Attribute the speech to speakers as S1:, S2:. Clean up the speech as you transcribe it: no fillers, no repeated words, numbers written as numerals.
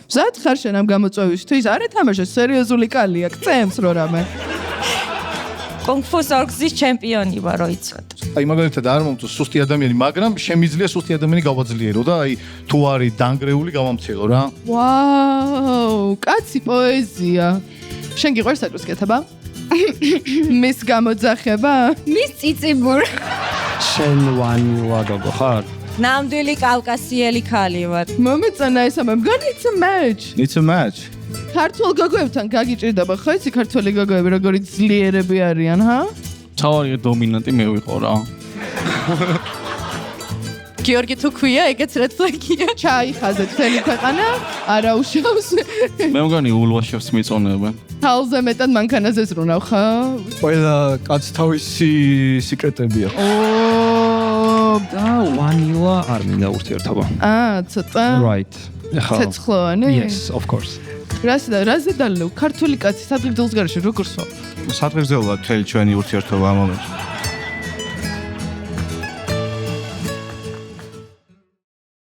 S1: მზად ხარ შენ ამ გამოწვევისთვის? არ ეთამაშე სერიოზული კალია, გწემს რო რამე.
S2: კუნგ-ფუ სორგზის ჩემპიონი ვარ, როიცოთ.
S3: აი მაგალითად არ მომწონს სუსტი ადამიანი, მაგრამ შემიძლია სუსტი ადამიანი გავაძლიერო და აი თუ არის დანგრეული გავამცელო რა.
S1: ვაუ, კაცი პოეზია. შენ გიყვარს საჭმლის კეთება? მის გამოძახება?
S4: მის ციციბურ.
S5: შენ ვანილა გოგო ხარ?
S2: ნამდვილი კავკასიელი ქალი ვარ.
S1: მომეწონა ეს ამბავი. მგონი it's a match.
S3: It's a match.
S1: ქართულ გოგოებთან გაგიჭირდება ხო იცი ქართველი გოგოები როგორი ძლიერები არიან, ჰა?
S5: თავარი დომინანტი მე ვიყო რა.
S2: გიორგი თუ ქვია, ეგეც red flag-ია.
S1: ჩაიხაზე მთელი ქვეყანა არა უშავს.
S5: მე მგონი ულვაშებს მიწონებენ.
S1: თავზე მეტად მანქანაზე ზრუნავ ხა?
S6: ყველა კაცს თავისი სიკრეტები აქვს.
S5: და ვანილა არ მინდა ურთიერთობა.
S1: ცოტა.
S5: Right.
S1: ცეცხლოვანი?
S5: Yes, of course.
S1: რაზე დალევ? ქართული კაცი სადღეგრძელოს გარეშე როგორ სვა?
S3: სადღეგრძელოა მთელი ჩვენი ურთიერთობა ამ მომენტში.